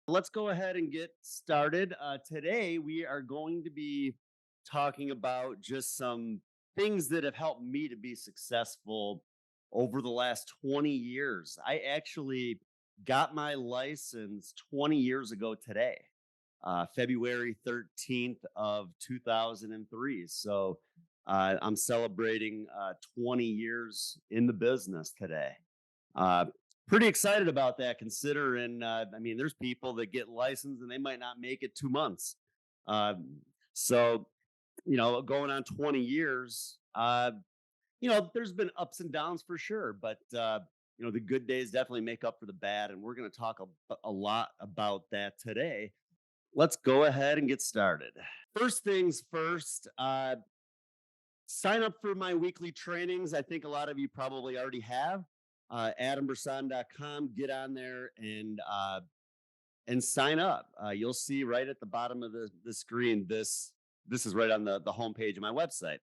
Let's go ahead and get started. Today, we are going to be talking about just some things that have helped me to be successful over the last 20 years. I actually got my license 20 years ago today, February 13th of 2003. So I'm celebrating 20 years in the business today. Uh, Pretty excited about that considering, there's people that get licensed and they might not make it 2 months. So, going on 20 years, there's been ups and downs for sure, but, the good days definitely make up for the bad. And we're going to talk a lot about that today. Let's go ahead and get started. First things first, sign up for my weekly trainings. I think a lot of you probably already have. AdamBrsan.com. Get on there and sign up. You'll see right at the bottom of the screen. This is right on the homepage of my website.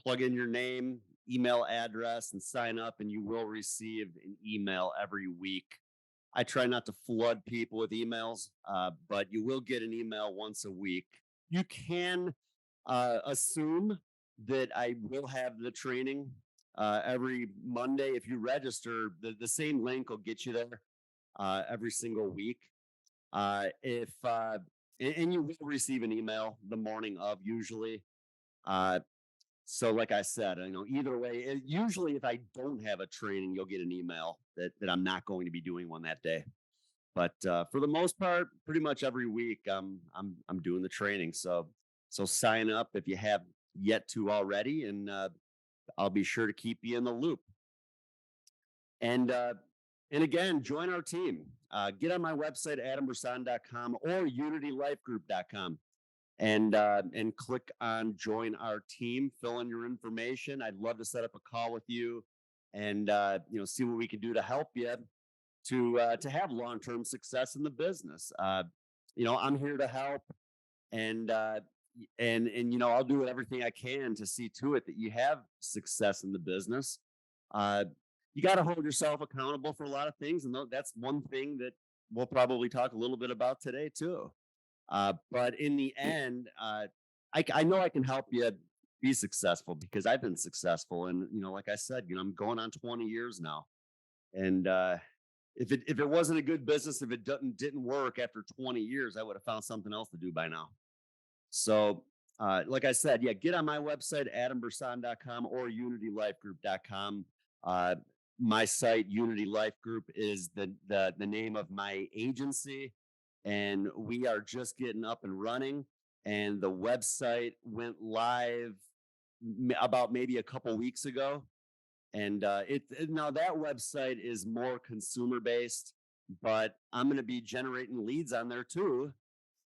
Plug in your name, email address, and sign up, and you will receive an email every week. I try not to flood people with emails, but you will get an email once a week. You can assume that I will have the training every Monday. If you register, the same link will get you there every single week. If and you will receive an email the morning of usually. Uh, so, like I said, either way, usually if I don't have a training, you'll get an email that I'm not going to be doing one that day. But for the most part, pretty much every week, I'm doing the training. So sign up if you have yet to already, and I'll be sure to keep you in the loop. And and again, join our team. Get on my website, adambersan.com or unitylifegroup.com and click on join our team, fill in your information. I'd love to set up a call with you and see what we can do to help you to have long-term success in the business. I'm here to help and I'll do everything I can to see to it that you have success in the business. Uh, you got to hold yourself accountable for a lot of things, and that's one thing that we'll probably talk a little bit about today too. But in the end, I know I can help you be successful because I've been successful, and like I said, I'm going on 20 years now, and if it wasn't a good business, if it didn't work after 20 years, I would have found something else to do by now. So, like I said, yeah, get on my website, adambersan.com or unitylifegroup.com. My site, Unity Life Group, is the name of my agency, and we are just getting up and running. And the website went live about maybe a couple weeks ago. And now that website is more consumer based, but I'm going to be generating leads on there too.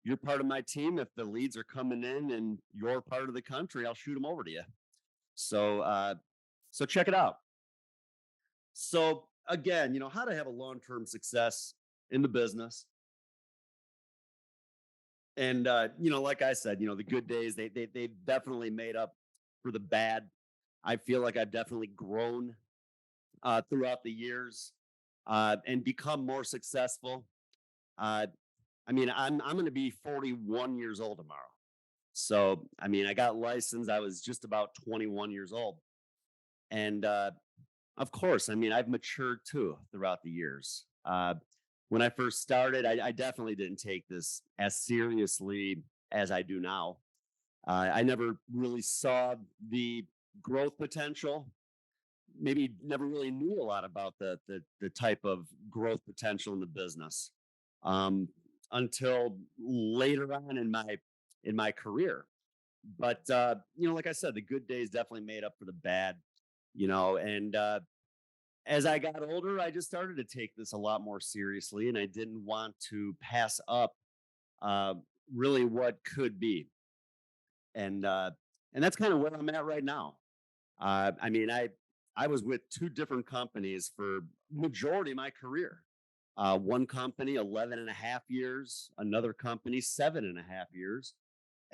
You're part of my team. If the leads are coming in and you're part of the country, I'll shoot them over to you. So check it out. So again, how to have a long-term success in the business. And like I said, the good days they've definitely made up for the bad. I feel like I've definitely grown throughout the years and become more successful. Uh, I'm going to be 41 years old tomorrow. So, I got licensed. I was just about 21 years old. And of course, I've matured too throughout the years. When I first started, I definitely didn't take this as seriously as I do now. I never really saw the growth potential. Maybe never really knew a lot about the type of growth potential in the business until later on in my career. But like I said, the good days definitely made up for the bad. And as I got older, I just started to take this a lot more seriously, and I didn't want to pass up uh, really what could be. And that's kind of where I'm at right now. I was with two different companies for majority of my career. One company 11 and a half years, another company 7.5 years.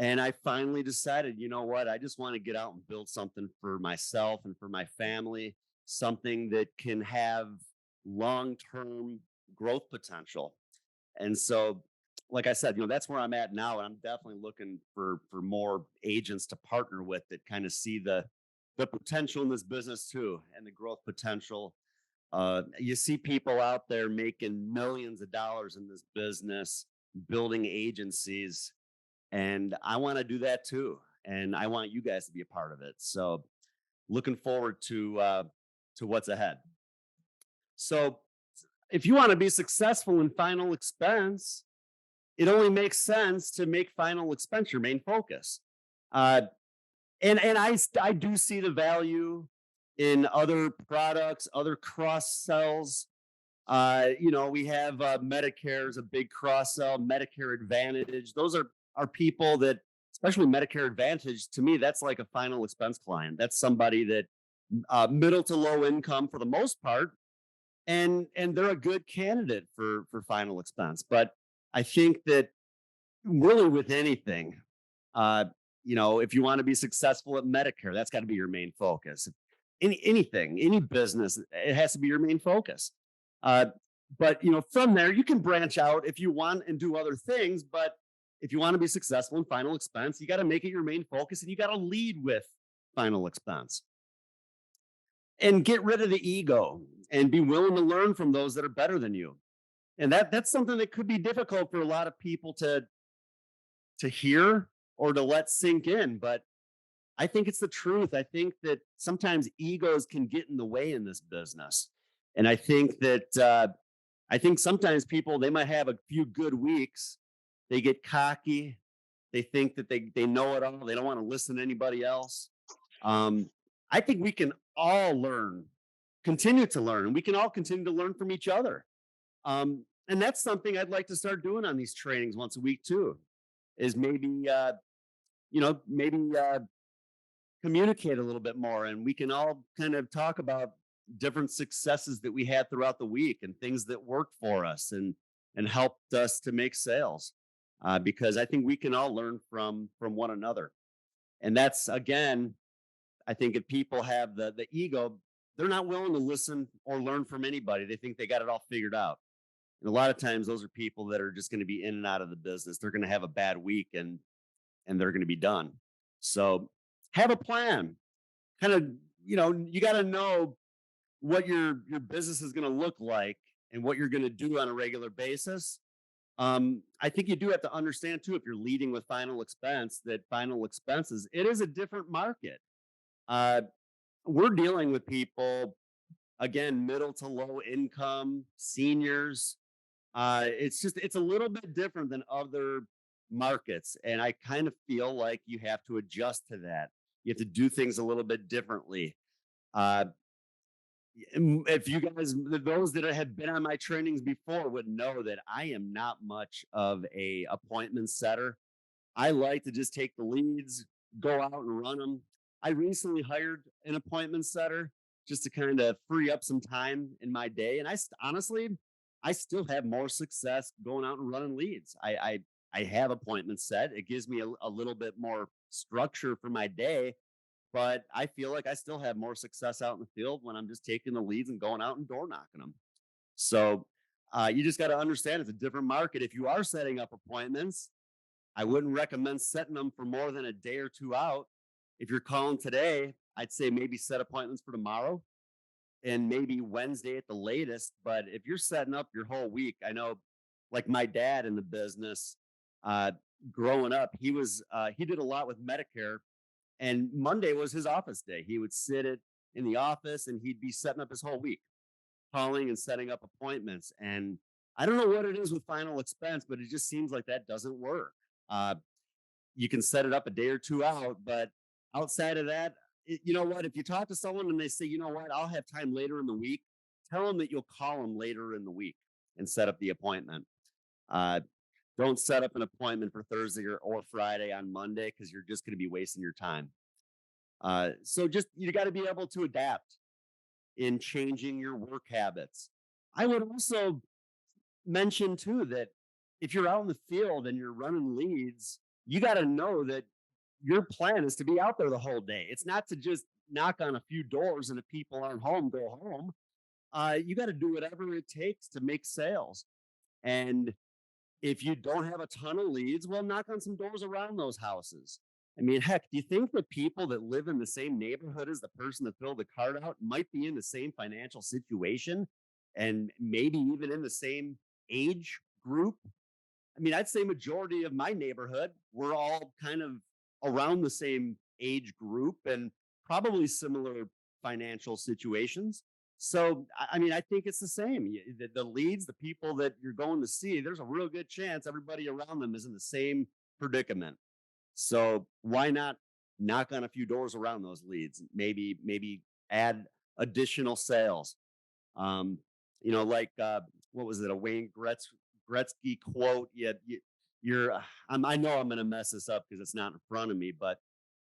And I finally decided, you know what? I just want to get out and build something for myself and for my family, something that can have long term growth potential. And so, like I said, that's where I'm at now. And I'm definitely looking for more agents to partner with that kind of see the potential in this business too, and the growth potential. You see people out there making millions of dollars in this business, building agencies, and I want to do that too. And I want you guys to be a part of it. So, looking forward to what's ahead. So, if you want to be successful in final expense, it only makes sense to make final expense your main focus. Uh, and I do see the value in other products, other cross sells. We have Medicare is a big cross sell, Medicare Advantage. Those are people that, especially Medicare Advantage, to me, that's like a final expense client. That's somebody that middle to low income for the most part, and they're a good candidate for final expense. But I think that really with anything, uh, if you want to be successful at Medicare, that's got to be your main focus. Anything, any business, it has to be your main focus. Uh, but from there, you can branch out if you want and do other things. But if you want to be successful in final expense, you got to make it your main focus, and you got to lead with final expense and get rid of the ego and be willing to learn from those that are better than you. And that's something that could be difficult for a lot of people to hear or to let sink in, but I think it's the truth. I think that sometimes egos can get in the way in this business. And I think sometimes people, they might have a few good weeks, they get cocky, they think that they know it all, they don't want to listen to anybody else. Um, I think we can all learn, continue to learn, and we can all continue to learn from each other. And that's something I'd like to start doing on these trainings once a week too. Is maybe communicate a little bit more, and we can all kind of talk about different successes that we had throughout the week and things that worked for us and helped us to make sales. Because I think we can all learn from one another. And that's, again, I think if people have the ego, they're not willing to listen or learn from anybody. They think they got it all figured out. And a lot of times those are people that are just going to be in and out of the business. They're going to have a bad week and they're going to be done. So have a plan. Kind of, you got to know what your business is going to look like and what you're going to do on a regular basis. I think you do have to understand too, if you're leading with final expense, that final expenses, it is a different market. Uh, we're dealing with people, again, middle to low income, seniors. It's a little bit different than other markets. And I kind of feel like you have to adjust to that. You have to do things a little bit differently. Uh, if you guys, those that have been on my trainings before would know that I am not much of a appointment setter. I like to just take the leads, go out and run them. I recently hired an appointment setter just to kind of free up some time in my day. And honestly, I still have more success going out and running leads. I have appointments set. It gives me a little bit more structure for my day, but I feel like I still have more success out in the field when I'm just taking the leads and going out and door knocking them. So you just got to understand it's a different market. If you are setting up appointments, I wouldn't recommend setting them for more than a day or two out. If you're calling today, I'd say maybe set appointments for tomorrow and maybe Wednesday at the latest. But if you're setting up your whole week, I know like my dad in the business, uh, growing up, he did a lot with Medicare, and Monday was his office day. He would sit in the office and he'd be setting up his whole week, calling and setting up appointments. And I don't know what it is with final expense, but it just seems like that doesn't work. Uh, you can set it up a day or two out, but outside of that, you know what? If you talk to someone and they say, you know what, I'll have time later in the week, tell them that you'll call them later in the week and set up the appointment. Uh, don't set up an appointment for Thursday or Friday on Monday because you're just going to be wasting your time. So just you got to be able to adapt in changing your work habits. I would also mention too that if you're out in the field and you're running leads, you got to know that your plan is to be out there the whole day. It's not to just knock on a few doors and if people aren't home, go home. You got to do whatever it takes to make sales. And If you don't have a ton of leads, well, knock on some doors around those houses. I mean, heck, do you think the people that live in the same neighborhood as the person that filled the card out might be in the same financial situation and maybe even in the same age group? I mean, I'd say majority of my neighborhood, we're all kind of around the same age group and probably similar financial situations. So, I mean, I think it's the same. The leads, the people that you're going to see, there's a real good chance everybody around them is in the same predicament. So why not knock on a few doors around those leads? Maybe add additional sales. Um, like what was it? A Gretzky quote? Yeah, you're. I know I'm going to mess this up because it's not in front of me. But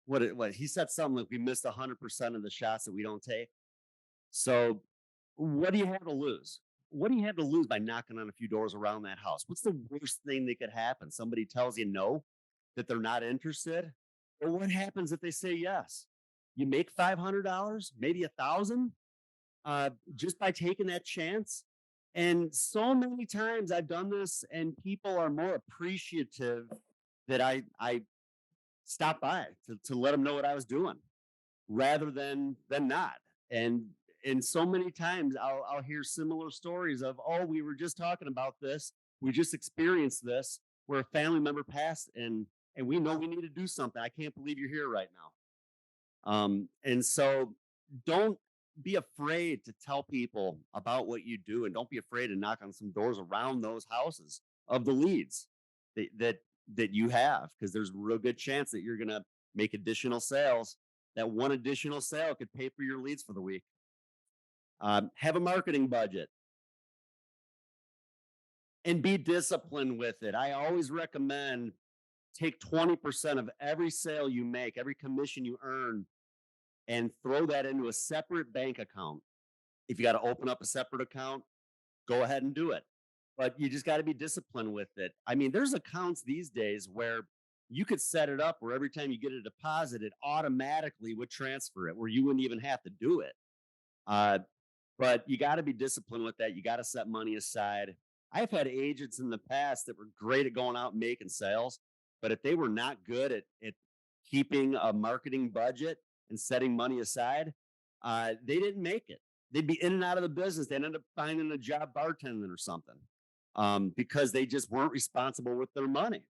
what he said something like we missed 100% of the shots that we don't take. So what do you have to lose? What do you have to lose by knocking on a few doors around that house? What's the worst thing that could happen? Somebody tells you no, that they're not interested. Well, what happens if they say yes? You make $500, maybe 1,000, just by taking that chance. And so many times I've done this, and people are more appreciative that I stopped by to let them know what I was doing rather than not. And so many times I'll hear similar stories of, oh, we were just talking about this, we just experienced this, where a family member passed, and we know we need to do something. I can't believe you're here right now. And so don't be afraid to tell people about what you do, and don't be afraid to knock on some doors around those houses of the leads that you have, because there's a real good chance that you're going to make additional sales. That one additional sale could pay for your leads for the week. Have a marketing budget and be disciplined with it. I always recommend take 20% of every sale you make, every commission you earn, and throw that into a separate bank account. If you got to open up a separate account, go ahead and do it. But you just got to be disciplined with it. I mean, there's accounts these days where you could set it up where every time you get a deposit, it automatically would transfer it, where you wouldn't even have to do it. Uh, but you got to be disciplined with that. You got to set money aside. I've had agents in the past that were great at going out and making sales, but if they were not good at keeping a marketing budget and setting money aside, they didn't make it. They'd be in and out of the business. They'd end up finding a job bartending or something, because they just weren't responsible with their money.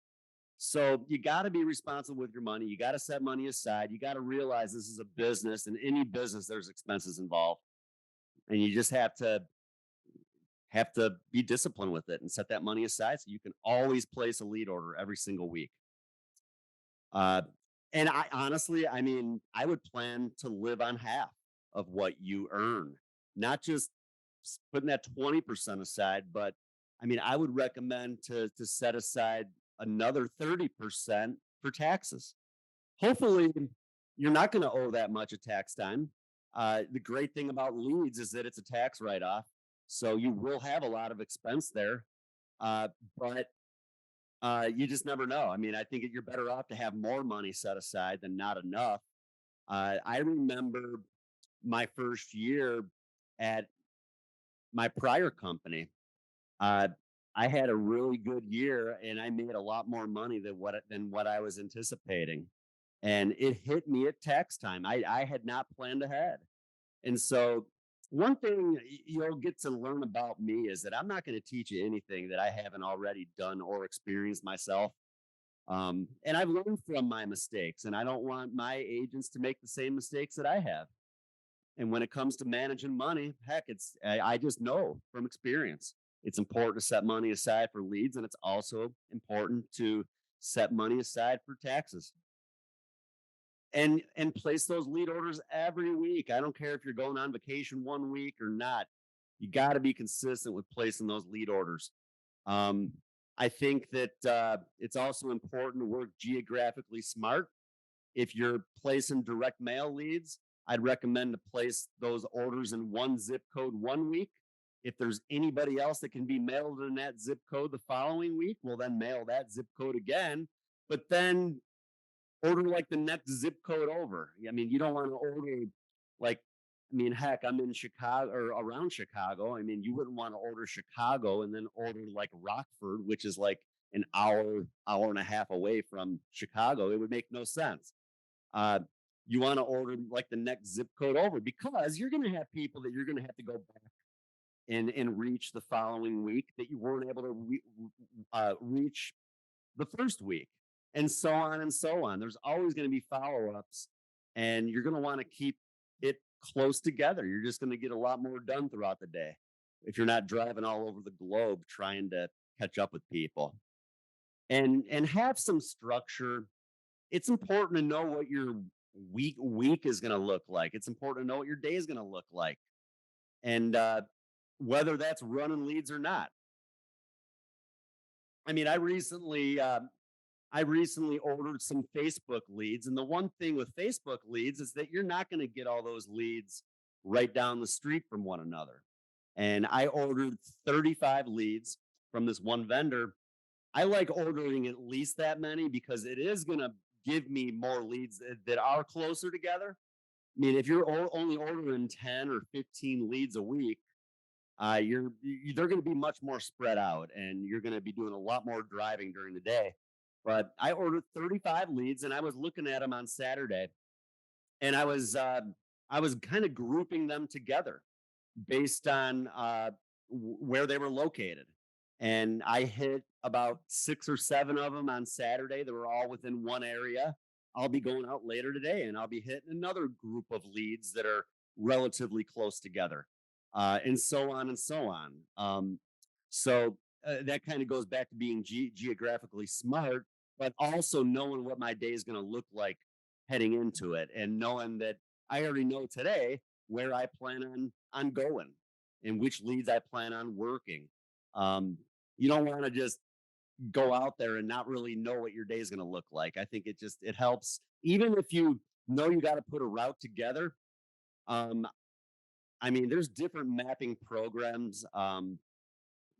So you got to be responsible with your money. You got to set money aside. You got to realize this is a business, and any business, there's expenses involved, and you just have to be disciplined with it and set that money aside so you can always place a lead order every single week. Uh, and I honestly, I mean, I would plan to live on half of what you earn, not just putting that 20% aside, but I mean, I would recommend to set aside another 30% for taxes. Hopefully, you're not going to owe that much at tax time. The great thing about leads is that it's a tax write off. So you will have a lot of expense there. But you just never know. I mean, I think you're better off to have more money set aside than not enough. I remember my first year at my prior company. Uh, I had a really good year, and I made a lot more money than what I was anticipating. And it hit me at tax time. I had not planned ahead. And so one thing you'll get to learn about me is that I'm not going to teach you anything that I haven't already done or experienced myself. And I've learned from my mistakes, and I don't want my agents to make the same mistakes that I have. And when it comes to managing money, heck, I just know from experience it's important to set money aside for leads, and it's also important to set money aside for taxes and place those lead orders every week. I don't care if you're going on vacation one week or not. You got to be consistent with placing those lead orders. Um, I think that it's also important to work geographically smart. If you're placing direct mail leads, I'd recommend to place those orders in one zip code one week. If there's anybody else that can be mailed in that zip code the following week, well, then mail that zip code again. But then order like the next zip code over. I mean, you don't want to order like, I mean, heck, I'm in Chicago or around Chicago. I mean, you wouldn't want to order Chicago and then order like Rockford, which is like an hour and a half away from Chicago. It would make no sense. Uh, you want to order like the next zip code over because you're going to have people that you're going to have to go back and reach the following week that you weren't able to reach the first week, and so on and so on. There's always going to be follow ups, and you're going to want to keep it close together. You're just going to get a lot more done throughout the day if you're not driving all over the globe trying to catch up with people. And have some structure. It's important to know what your week is going to look like. It's important to know what your day is going to look like, and whether that's running leads or not. I mean, I recently ordered some Facebook leads, and the one thing with Facebook leads is that you're not going to get all those leads right down the street from one another. And I ordered 35 leads from this one vendor. I like ordering at least that many because it is going to give me more leads that are closer together. I mean, if you're only ordering 10 or 15 leads a week, they're going to be much more spread out, and you're going to be doing a lot more driving during the day. But I ordered 35 leads, and I was looking at them on Saturday, and I was kind of grouping them together based on where they were located. And I hit about 6 or 7 of them on Saturday. They were all within one area. I'll be going out later today, and I'll be hitting another group of leads that are relatively close together, and so on and so on. So that kind of goes back to being geographically smart, but also knowing what my day is going to look like heading into it, and knowing that I already know today where I plan on going and which leads I plan on working. Um, you don't want to just go out there and not really know what your day is going to look like. I think it helps, even if you know you got to put a route together. Um, I mean, there's different mapping programs.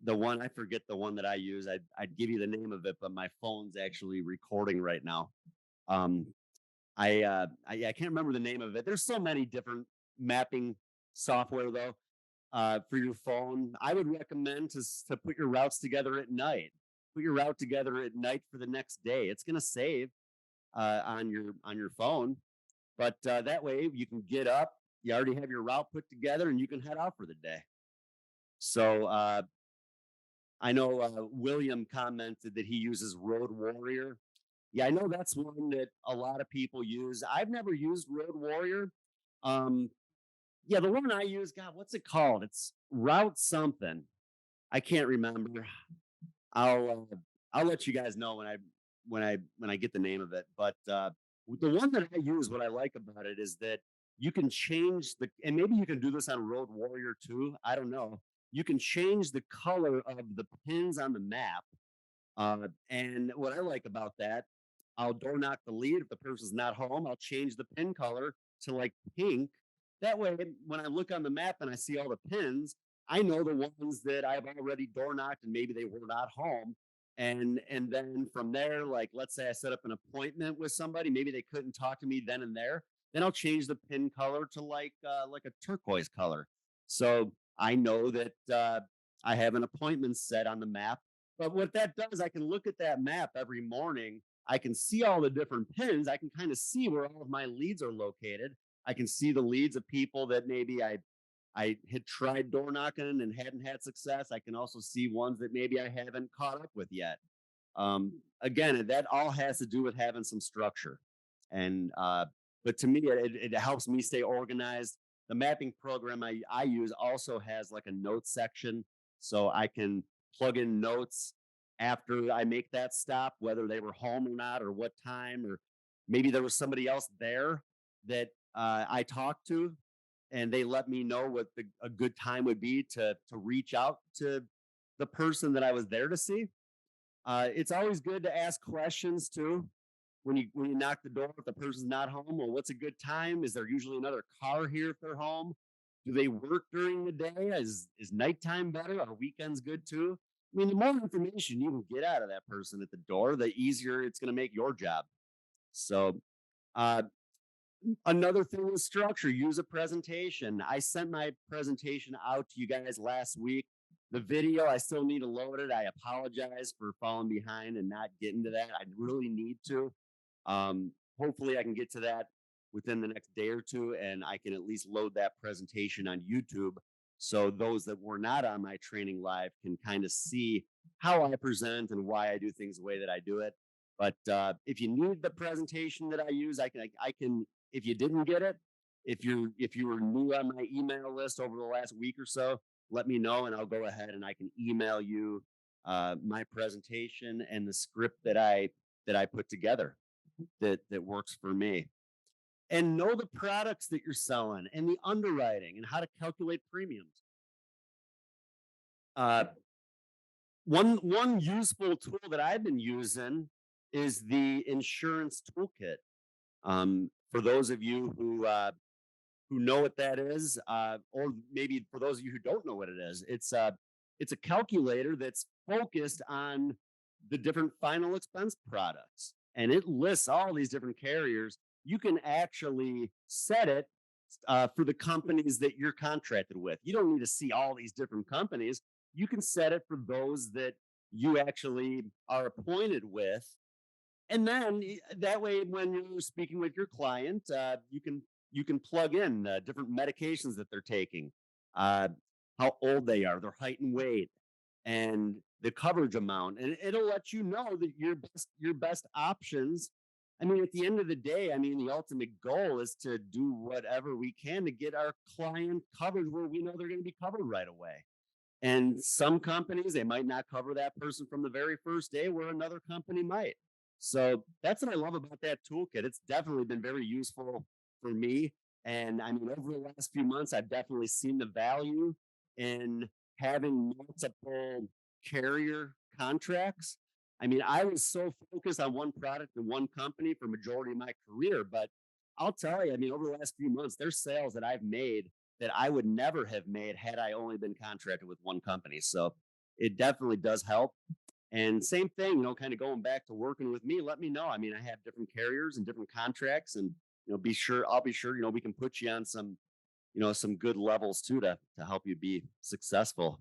The one I forget the one that I use. I'd give you the name of it, but my phone's actually recording right now. Um, I can't remember the name of it. There's so many different mapping software though. For your phone, I would recommend to put your routes together at night. Put your route together at night for the next day. It's going to save on your phone, but that way you can get up. You already have your route put together, and you can head out for the day. So I know William commented that he uses Road Warrior. Yeah, I know that's one that a lot of people use. I've never used Road Warrior. Um, yeah, the one I use, God, what's it called? It's Route something. I can't remember. I'll uh, I'll let you guys know when I get the name of it. But the one that I use, what I like about it is that you can change and maybe you can do this on Road Warrior too. I don't know. You can change the color of the pins on the map. And what I like about that, I'll door knock the lead. If the person's not home, I'll change the pin color to like pink. That way, when I look on the map and I see all the pins, I know the ones that I've already door knocked and maybe they were not home. And then from there, like let's say I set up an appointment with somebody, maybe they couldn't talk to me then and there. Then I'll change the pin color to like a turquoise color. So I know that I have an appointment set on the map. But what that does, I can look at that map every morning. I can see all the different pins. I can kind of see where all of my leads are located. I can see the leads of people that maybe I had tried door knocking and hadn't had success. I can also see ones that maybe I haven't caught up with yet. Again, that all has to do with having some structure. And but to me, it helps me stay organized. The mapping program I use also has like a notes section, so I can plug in notes after I make that stop, whether they were home or not, or what time, or maybe there was somebody else there that I talked to, and they let me know what a good time would be to reach out to the person that I was there to see. It's always good to ask questions too. When you knock the door, if the person's not home, well, what's a good time? Is there usually another car here if they're home? Do they work during the day? Is nighttime better? Are weekends good too? I mean, the more information you can get out of that person at the door, the easier it's going to make your job. So, uh, another thing is structure. Use a presentation. I sent my presentation out to you guys last week. The video, I still need to load it. I apologize for falling behind and not getting to that. I really need to. Hopefully, I can get to that within the next day or two, and I can at least load that presentation on YouTube so those that were not on my training live can kind of see how I present and why I do things the way that I do it. But if you need the presentation that I use, I can. If you didn't get it, if you were new on my email list over the last week or so, let me know and I'll go ahead and I can email you my presentation and the script that I put together that works for me. And know the products that you're selling and the underwriting and how to calculate premiums. Uh, one useful tool that I've been using is the insurance toolkit. For those of you who know what that is, or maybe for those of you who don't know what it is, it's a calculator that's focused on the different final expense products, and it lists all these different carriers. You can actually set it for the companies that you're contracted with. You don't need to see all these different companies. You can set it for those that you actually are appointed with, and then that way, when you're speaking with your client, you can plug in different medications that they're taking, uh, how old they are, their height and weight, and the coverage amount, and it'll let you know that your best options. I mean, at the end of the day, I mean, the ultimate goal is to do whatever we can to get our client covered where we know they're going to be covered right away. And some companies, they might not cover that person from the very first day, where another company might. So that's what I love about that toolkit. It's definitely been very useful for me. And I mean, over the last few months, I've definitely seen the value in having multiple carrier contracts. I mean, I was so focused on one product and one company for majority of my career, but I'll tell you, I mean, over the last few months, there's sales that I've made that I would never have made had I only been contracted with one company. So it definitely does help. And same thing, you know, kind of going back to working with me, let me know. I mean, I have different carriers and different contracts, and I'll be sure, we can put you on some, some good levels too to help you be successful.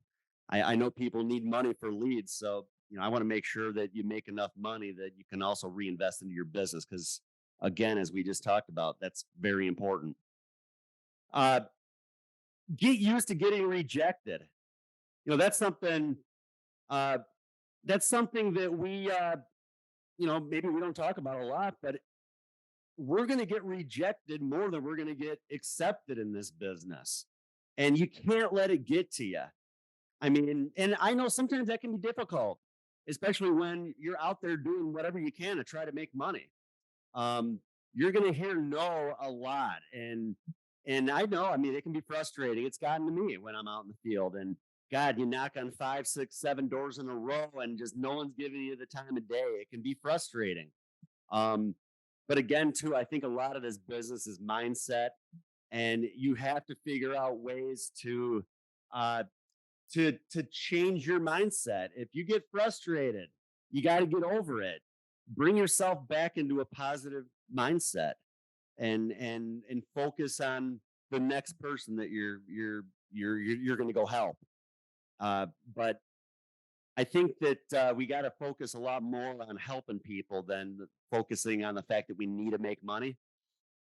I know people need money for leads, so I want to make sure that you make enough money that you can also reinvest into your business because again, as we just talked about, that's very important. Uh, get used to getting rejected. That's something uh, that we maybe we don't talk about a lot, but we're going to get rejected more than we're going to get accepted in this business. And you can't let it get to you. I mean, and I know sometimes that can be difficult, especially when you're out there doing whatever you can to try to make money. You're going to hear no a lot. And I know, I mean, it can be frustrating. It's gotten to me when I'm out in the field and God, you knock on 5, 6, 7 doors in a row and just no one's giving you the time of day. It can be frustrating. But again, too, I think a lot of this business is mindset, and you have to figure out ways uh, to change your mindset. If you get frustrated, you got to get over it. Bring yourself back into a positive mindset, and focus on the next person that you're going to go help. But I think that we got to focus a lot more on helping people than focusing on the fact that we need to make money.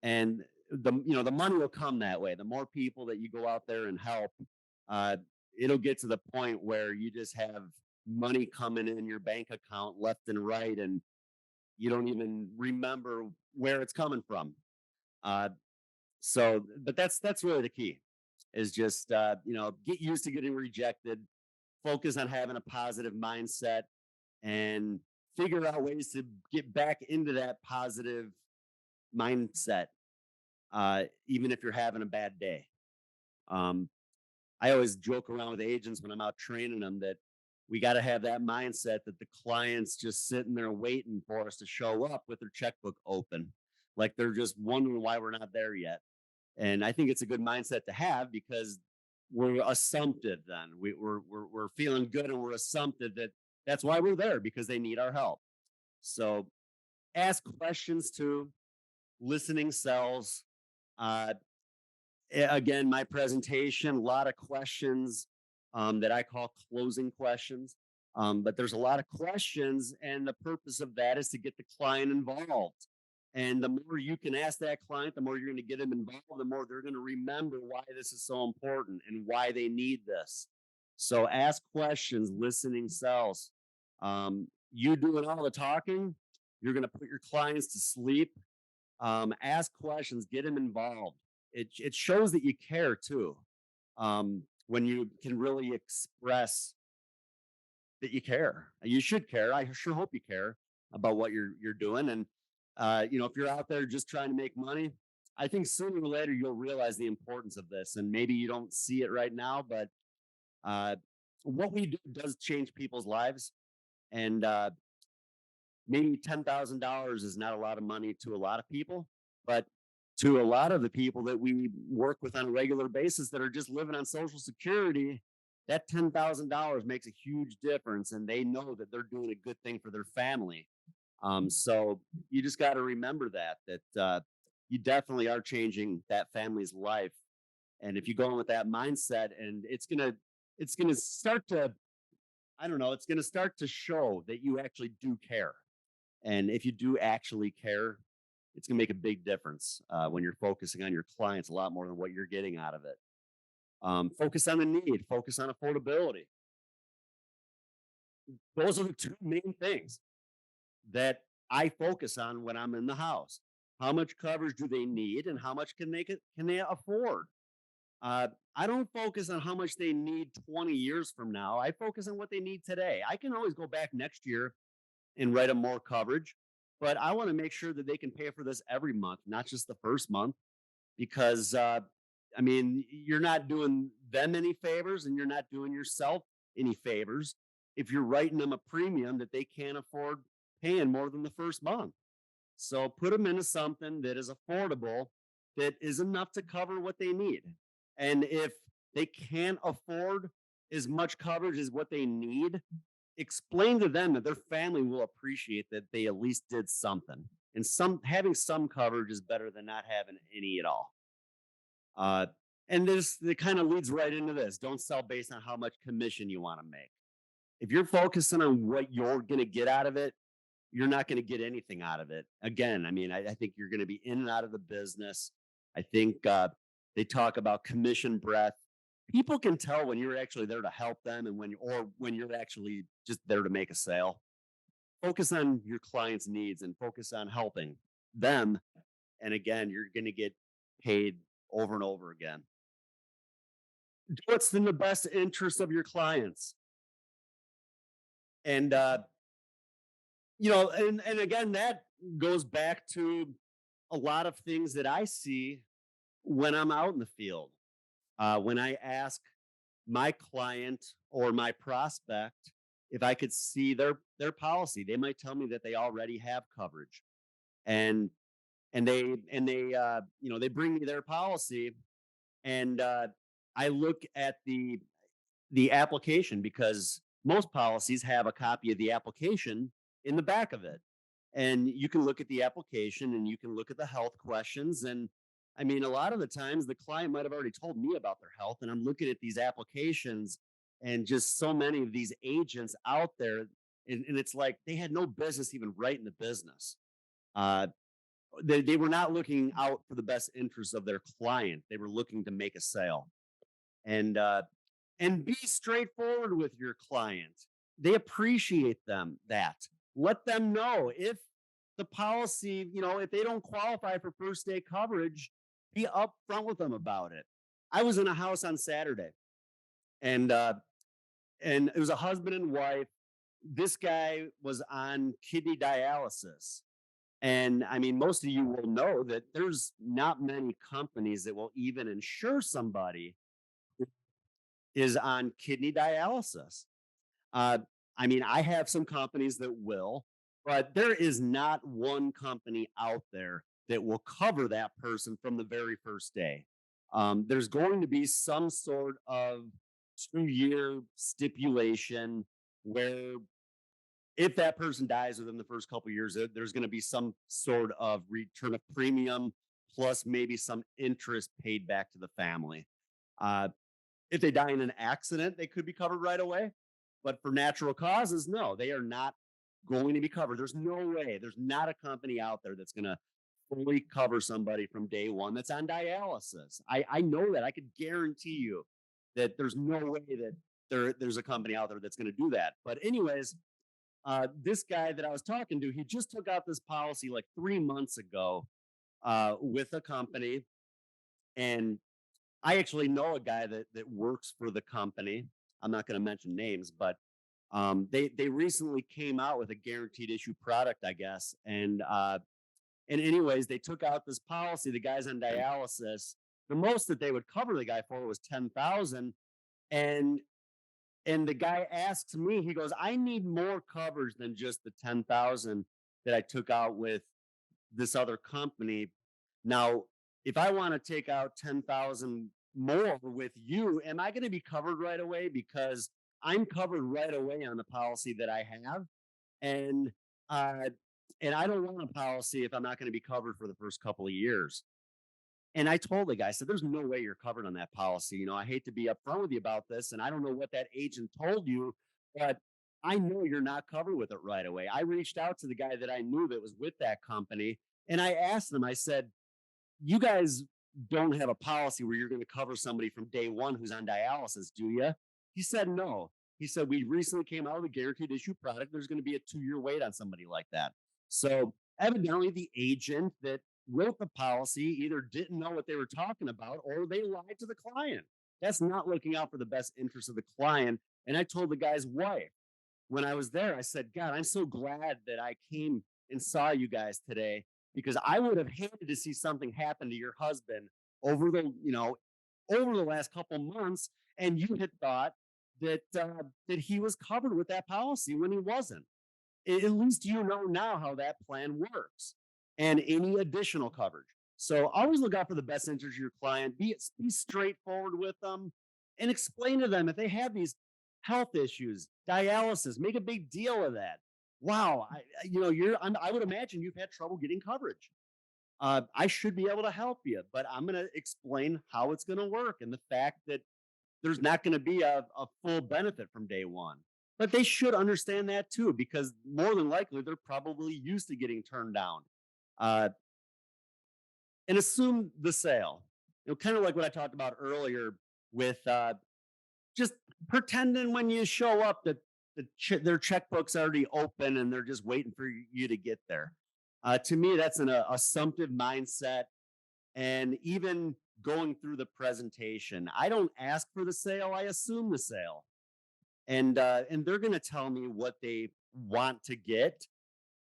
And the money will come that way. The more people that you go out there and help, uh, it'll get to the point where you just have money coming in your bank account left and right, and you don't even remember where it's coming from. Uh, but that's really the key. Is just get used to getting rejected, focus on having a positive mindset, and figure out ways to get back into that positive mindset, even if you're having a bad day. I always joke around with agents when I'm out training them that we got to have that mindset that the client's just sitting there waiting for us to show up with their checkbook open, like they're just wondering why we're not there yet. And I think it's a good mindset to have because we're assumptive then. We're feeling good and we're assumptive that that's why we're there because they need our help. So ask questions too. Listening sells. Again, my presentation, a lot of questions. that I call closing questions. But there's a lot of questions, and the purpose of that is to get the client involved. And the more you can ask that client, the more you're going to get them involved, the more they're going to remember why this is so important and why they need this. So ask questions, listening sells. You doing all the talking, you're going to put your clients to sleep. Ask questions, get them involved. It shows that you care too. When you can really express that you care. You should care. I sure hope you care about what you're doing. And if you're out there just trying to make money, I think sooner or later you'll realize the importance of this. And maybe you don't see it right now, but uh, what we do does change people's lives. And maybe $10,000 is not a lot of money to a lot of people, but to a lot of the people that we work with on a regular basis that are just living on Social Security, that $10,000 makes a huge difference, and they know that they're doing a good thing for their family. So you just got to remember that you definitely are changing that family's life, and if you go in with that mindset, and it's gonna start to, I don't know, it's gonna start to show that you actually do care. And if you do actually care, it's going to make a big difference when you're focusing on your clients a lot more than what you're getting out of it. Focus on the need, focus on affordability. Those are the two main things that I focus on when I'm in the house. How much coverage do they need, and how much can they afford? Uh, I don't focus on how much they need 20 years from now. I focus on what they need today. I can always go back next year and write them more coverage. But I want to make sure that they can pay for this every month, not just the first month, because I mean, you're not doing them any favors, and you're not doing yourself any favors if you're writing them a premium that they can't afford paying more than the first month. So put them into something that is affordable, that is enough to cover what they need. And if they can't afford as much coverage as what they need, explain to them that their family will appreciate that they at least did something. And some having some coverage is better than not having any at all. Uh, and this it kind of leads right into this. Don't sell based on how much commission you want to make. If you're focusing on what you're going to get out of it, you're not going to get anything out of it. Again, I mean, I think you're going to be in and out of the business. I think they talk about commission breath. People can tell when you're actually there to help them, and when you're actually just there to make a sale. Focus on your clients' needs and focus on helping them. And again, you're going to get paid over and over again. Do what's in the best interest of your clients. And and again, that goes back to a lot of things that I see when I'm out in the field. When I ask my client or my prospect if I could see their policy, they might tell me that they already have coverage, and they bring me their policy, and I look at the application, because most policies have a copy of the application in the back of it. And you can look at the application, and you can look at the health questions. And I mean, a lot of the times the client might have already told me about their health. And I'm looking at these applications, and just so many of these agents out there. And it's like they had no business even writing the business. Uh, they were not looking out for the best interests of their client. They were looking to make a sale. And be straightforward with your client. They appreciate that. Let them know if the policy, if they don't qualify for first day coverage, be upfront with them about it. I was in a house on Saturday, and it was a husband and wife. This guy was on kidney dialysis. And I mean, most of you will know that there's not many companies that will even insure somebody who is on kidney dialysis. Uh, I mean, I have some companies that will, but there is not one company out there that will cover that person from the very first day. There's going to be some sort of 2-year stipulation where if that person dies within the first couple of years, there's going to be some sort of return of premium plus maybe some interest paid back to the family. Uh, If they die in an accident, they could be covered right away. But for natural causes, no, they are not going to be covered. There's no way. There's not a company out there that's going to fully cover somebody from day one that's on dialysis. I know that. I could guarantee you that there's no way that there's a company out there that's going to do that. But anyways, this guy that I was talking to, he just took out this policy like 3 months ago with a company, and I actually know a guy that works for the company. I'm not going to mention names, but they recently came out with a guaranteed issue product, I guess, and anyways, they took out this policy. The guy's on dialysis. The most that they would cover the guy for was 10,000, and and the guy asks me, he goes, I need more coverage than just the 10,000 that I took out with this other company. Now, if I want to take out 10,000 more with you, am I going to be covered right away? Because I'm covered right away on the policy that I have. And uh and I don't want a policy if I'm not going to be covered for the first couple of years. And I told the guy, I said, there's no way you're covered on that policy. I hate to be upfront with you about this. And I don't know what that agent told you, but I know you're not covered with it right away. I reached out to the guy that I knew that was with that company. And I asked them, I said, you guys don't have a policy where you're going to cover somebody from day one who's on dialysis, do you? He said, no. He said, we recently came out with a guaranteed issue product. There's going to be a 2-year wait on somebody like that. So evidently the agent that wrote the policy either didn't know what they were talking about or they lied to the client. That's not looking out for the best interest of the client. And I told the guy's wife when I was there, I said, God, I'm so glad that I came and saw you guys today, because I would have hated to see something happen to your husband over over the last couple months, and you had thought that he was covered with that policy when he wasn't. At least you know now how that plan works and any additional coverage. So always look out for the best interest of your client. Be straightforward with them and explain to them if they have these health issues, dialysis, make a big deal of that. Wow, I would imagine you've had trouble getting coverage. I should be able to help you, but I'm going to explain how it's going to work and the fact that there's not going to be a full benefit from day one. But they should understand that too, because more than likely they're probably used to getting turned down. Uh, and assume the sale. Kind of like what I talked about earlier with just pretending when you show up that their checkbook's already open and they're just waiting for you to get there. To me, that's an assumptive mindset. And even going through the presentation, I don't ask for the sale, I assume the sale. And they're going to tell me what they want to get.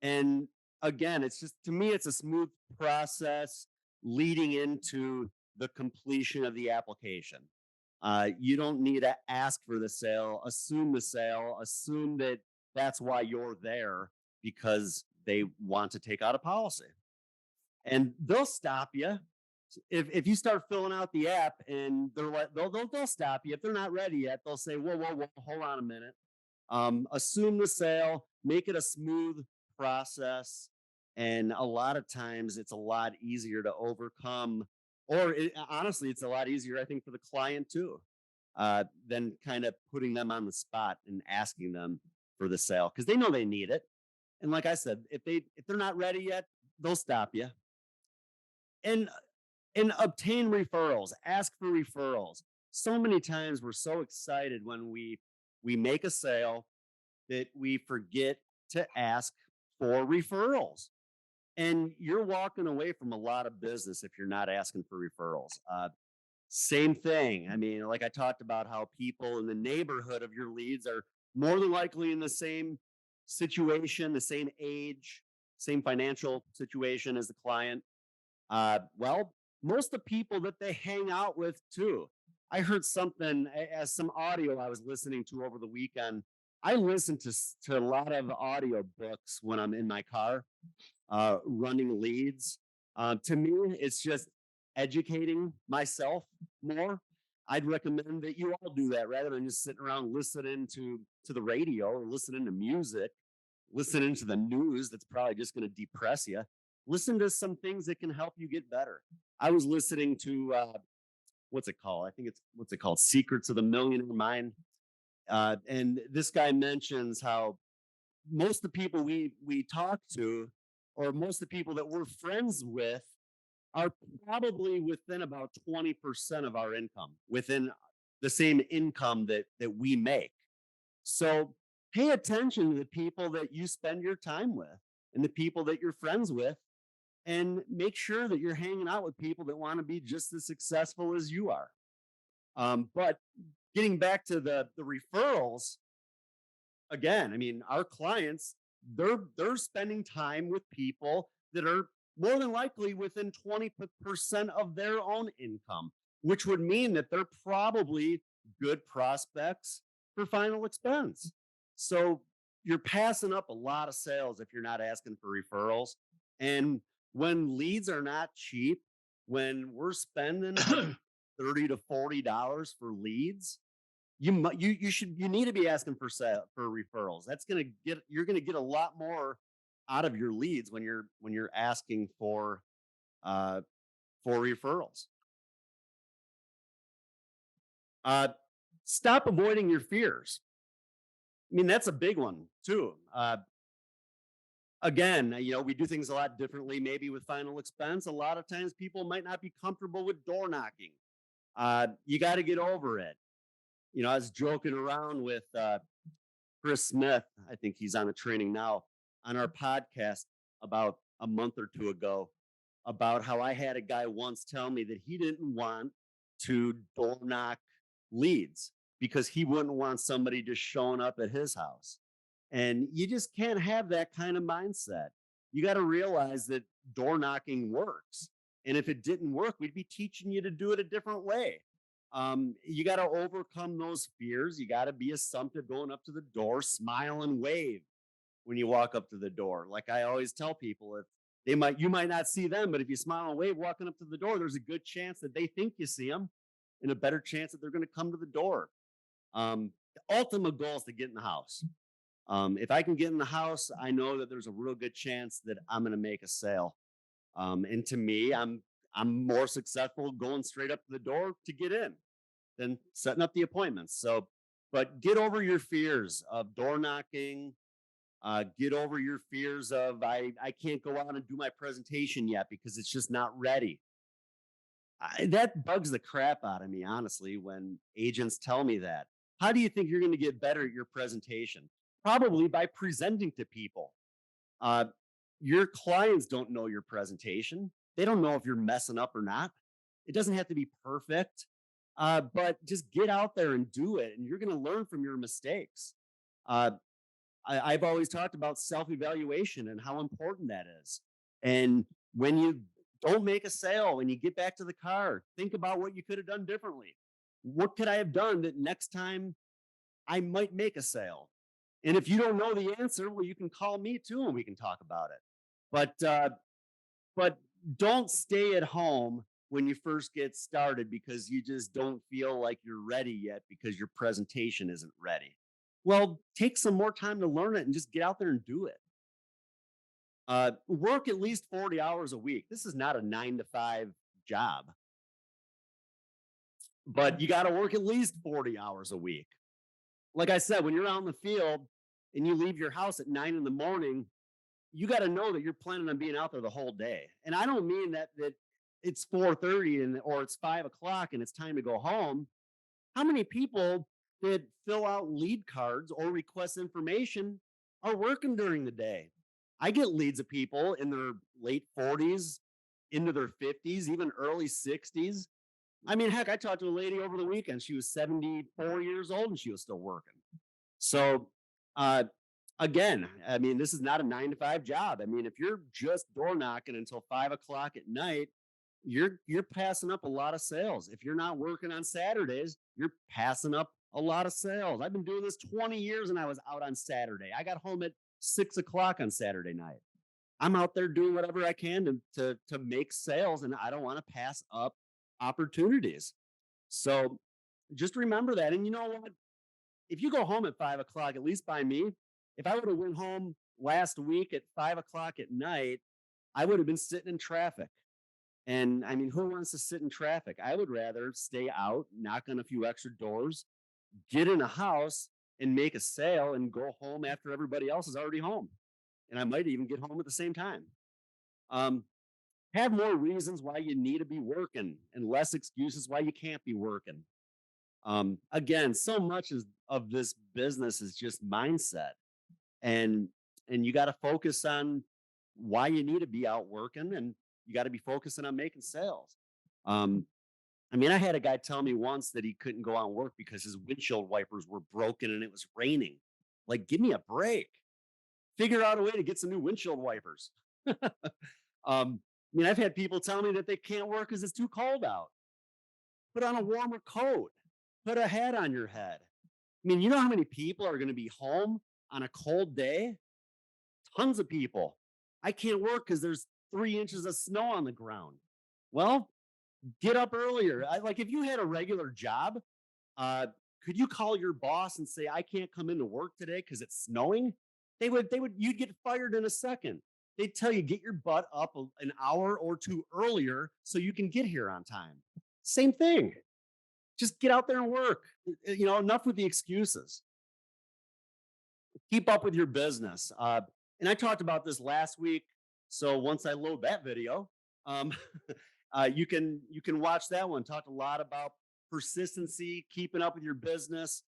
And again, it's just, to me, it's a smooth process leading into the completion of the application. You don't need to ask for the sale, assume that that's why you're there, because they want to take out a policy. And they'll stop you. If you start filling out the app and they'll stop you. If they're not ready yet, they'll say, whoa, hold on a minute. Assume the sale, make it a smooth process. And a lot of times it's a lot easier to overcome, or honestly, it's a lot easier, I think, for the client too, than kind of putting them on the spot and asking them for the sale, because they know they need it. And like I said, if they're not ready yet, they'll stop you. And obtain referrals, ask for referrals. So many times we're so excited when we make a sale that we forget to ask for referrals. And you're walking away from a lot of business if you're not asking for referrals. Same thing. I mean, like I talked about, how people in the neighborhood of your leads are more than likely in the same situation, the same age, same financial situation as the client. Well, most of the people that they hang out with too. I heard something as some audio I was listening to over the weekend. I listen to a lot of audio books when I'm in my car, running leads. To me, it's just educating myself more. I'd recommend that you all do that rather than just sitting around listening to the radio or listening to music, listening to the news that's probably just going to depress you. Listen to some things that can help you get better. I was listening to what's it called? I think it's what's it called? Secrets of the Millionaire Mind. And this guy mentions how most of the people we talk to, or most of the people that we're friends with, are probably within about 20% of our income, within the same income that we make. So pay attention to the people that you spend your time with and the people that you're friends with, and make sure that you're hanging out with people that want to be just as successful as you are. But getting back to the referrals, again, I mean, our clients, they're spending time with people that are more than likely within 20% of their own income, which would mean that they're probably good prospects for final expense. So you're passing up a lot of sales if you're not asking for referrals. And when leads are not cheap, when we're spending 30 to $40 for leads, you need to be asking for referrals. That's going to get you're going to get a lot more out of your leads when you're asking uh for referrals. Uh Stop avoiding your fears. I mean, that's a big one too. Again, we do things a lot differently maybe with final expense. A lot of times people might not be comfortable with door knocking. You got to get over it. I was joking around with Chris Smith, I think he's on a training now, on our podcast about a month or two ago, about how I had a guy once tell me that he didn't want to door knock leads because he wouldn't want somebody just showing up at his house. And you just can't have that kind of mindset. You got to realize that door knocking works. And if it didn't work, we'd be teaching you to do it a different way. You got to overcome those fears. You got to be assumptive going up to the door, smile and wave when you walk up to the door. Like I always tell people, if you might not see them, but if you smile and wave walking up to the door, there's a good chance that they think you see them, and a better chance that they're going to come to the door. The ultimate goal is to get in the house. If I can get in the house, I know that there's a real good chance that I'm going to make a sale. And to me, I'm more successful going straight up to the door to get in than setting up the appointments. So, but get over your fears of door knocking. Get over your fears of I can't go out and do my presentation yet because it's just not ready. That bugs the crap out of me, honestly, when agents tell me that. How do you think you're going to get better at your presentation? Probably by presenting to people. Uh, your clients don't know your presentation. They don't know if you're messing up or not. It doesn't have to be perfect, but just get out there and do it, and you're going to learn from your mistakes. Uh, I've always talked about self-evaluation and how important that is. And when you don't make a sale, when you get back to the car, think about what you could have done differently. What could I have done that next time I might make a sale? And if you don't know the answer, well, you can call me too, and we can talk about it. But don't stay at home when you first get started because you just don't feel like you're ready yet because your presentation isn't ready. Well, take some more time to learn it and just get out there and do it. Work at least 40 hours a week. This is not a 9 to 5 job, but you got to work at least 40 hours a week. Like I said, when you're out in the field and you leave your house at 9 in the morning, you got to know that you're planning on being out there the whole day. And I don't mean that it's 4:30 or it's 5 o'clock and it's time to go home. How many people that fill out lead cards or request information are working during the day? I get leads of people in their late 40s, into their 50s, even early 60s. I mean, heck, I talked to a lady over the weekend. She was 74 years old and she was still working. So, again, I mean, this is not a 9 to 5 job. I mean, if you're just door knocking until 5 o'clock at night, you're passing up a lot of sales. If you're not working on Saturdays, you're passing up a lot of sales. I've been doing this 20 years and I was out on Saturday. I got home at 6 o'clock on Saturday night. I'm out there doing whatever I can to make sales, and I don't want to pass up opportunities. So just remember that. And you know what? If you go home at 5 o'clock, at least by me, if I would have went home last week at 5 o'clock at night, I would have been sitting in traffic. And I mean, who wants to sit in traffic? I would rather stay out, knock on a few extra doors, get in a house and make a sale and go home after everybody else is already home. And I might even get home at the same time. Um, have more reasons why you need to be working and less excuses why you can't be working. Again, so much of this business is just mindset, and and you got to focus on why you need to be out working, and you got to be focusing on making sales. Um, I mean, I had a guy tell me once that he couldn't go out and work because his windshield wipers were broken and it was raining. Like, give me a break. Figure out a way to get some new windshield wipers. I mean, I've had people tell me that they can't work because it's too cold out. Put on a warmer coat. Put a hat on your head. I mean, you know how many people are going to be home on a cold day? Tons of people. I can't work because there's 3 inches of snow on the ground. Well, get up earlier. Like if you had a regular job, uh, could you call your boss and say, I can't come into work today because it's snowing? You'd get fired in a second. They'd tell you, get your butt up an hour or two earlier so you can get here on time. Same thing. Just get out there and work. Enough with the excuses. Keep up with your business. And I talked about this last week. So once I load that video, um, you can watch that one. Talked a lot about persistency, keeping up with your business,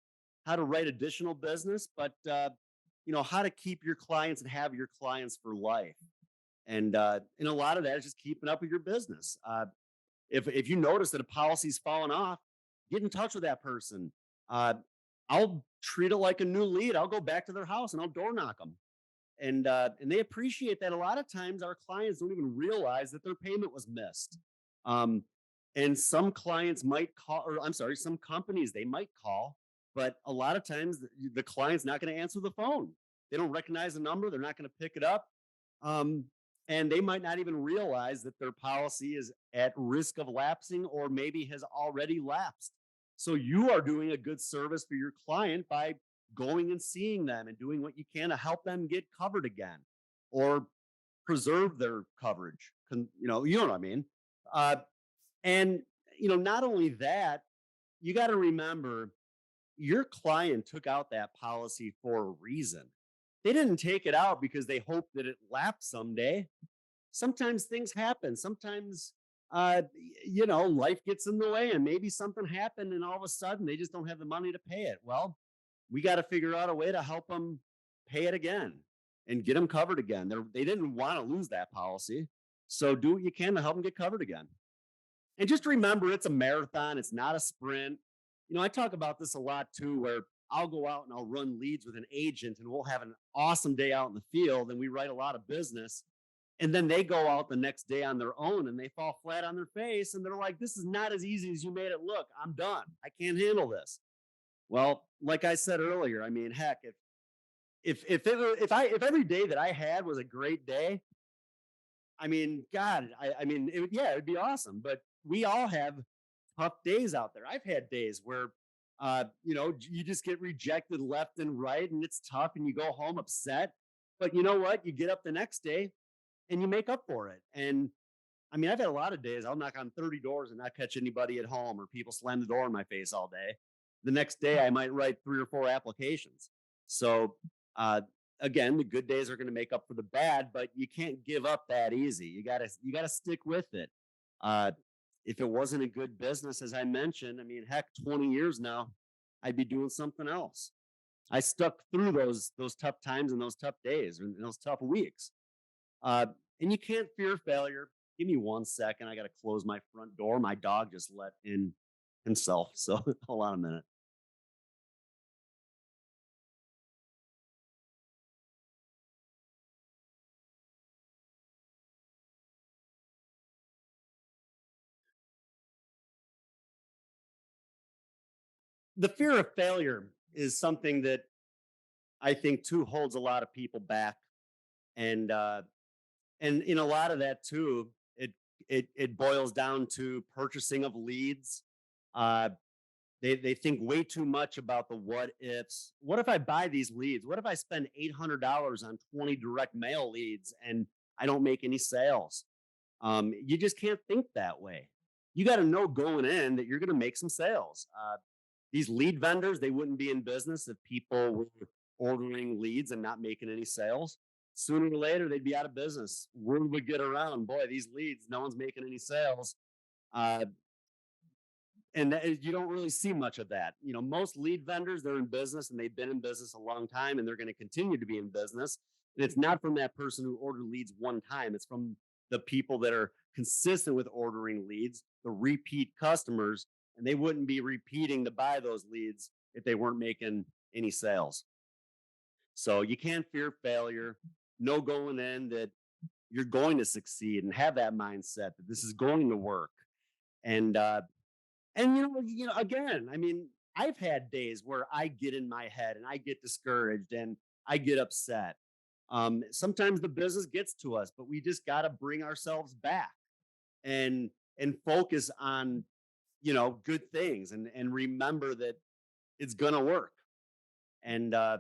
how to write additional business, but how to keep your clients and have your clients for life. And a lot of that is just keeping up with your business. If you notice that a policy's fallen off, get in touch with that person. Uh, I'll treat it like a new lead. I'll go back to their house and I'll door knock them. And they appreciate that. A lot of times our clients don't even realize that their payment was missed. Um, and some clients might call, or I'm sorry, some companies they might call, but a lot of times the client's not going to answer the phone. They don't recognize the number. They're not going to pick it up. Um, and they might not even realize that their policy is at risk of lapsing or maybe has already lapsed. So you are doing a good service for your client by going and seeing them and doing what you can to help them get covered again or preserve their coverage. You know what I mean? Uh, and not only that, you got to remember your client took out that policy for a reason. They didn't take it out because they hoped that it lapsed someday. Sometimes things happen. Sometimes life gets in the way and maybe something happened and all of a sudden they just don't have the money to pay it. Well, we got to figure out a way to help them pay it again and get them covered again. They didn't want to lose that policy. So do what you can to help them get covered again. And just remember, it's a marathon. It's not a sprint. I talk about this a lot too, where I'll go out and I'll run leads with an agent and we'll have an awesome day out in the field and we write a lot of business. And then they go out the next day on their own and they fall flat on their face and they're like, this is not as easy as you made it look. I'm done. I can't handle this. Well, like I said earlier, I mean, heck, if every day that I had was a great day, I mean, God, it would be awesome. But we all have tough days out there. I've had days where, you just get rejected left and right, and it's tough, and you go home upset. But you know what? You get up the next day, and you make up for it. And I mean, I've had a lot of days. I'll knock on 30 doors and not catch anybody at home, or people slam the door in my face all day. The next day, I might write 3 or 4 applications. So, again, the good days are going to make up for the bad, but you can't give up that easy. You gotta stick with it. Uh, if it wasn't a good business, as I mentioned, I mean, heck, 20 years now, I'd be doing something else. I stuck through those tough times and those tough days and those tough weeks. Uh, and you can't fear failure. Give me 1 second. I got to close my front door. My dog just let in himself. So hold on a minute. The fear of failure is something that I think too holds a lot of people back, and and in a lot of that too, it boils down to purchasing of leads. Uh, they think way too much about the what ifs. What if I buy these leads? What if I spend $800 on 20 direct mail leads and I don't make any sales? You just can't think that way. You got to know going in that you're going to make some sales. These lead vendors, they wouldn't be in business if people were ordering leads and not making any sales. Sooner or later, they'd be out of business. Word would get around, boy, these leads, no one's making any sales. Uh, and you don't really see much of that. Most lead vendors, they're in business and they've been in business a long time and they're going to continue to be in business. And it's not from that person who ordered leads one time. It's from the people that are consistent with ordering leads, the repeat customers, and they wouldn't be repeating to buy those leads if they weren't making any sales. So you can't fear failure. Know going in that you're going to succeed and have that mindset that this is going to work. And again, I mean, I've had days where I get in my head and I get discouraged and I get upset. Sometimes the business gets to us, but we just got to bring ourselves back and focus on good things and remember that it's gonna work. And uh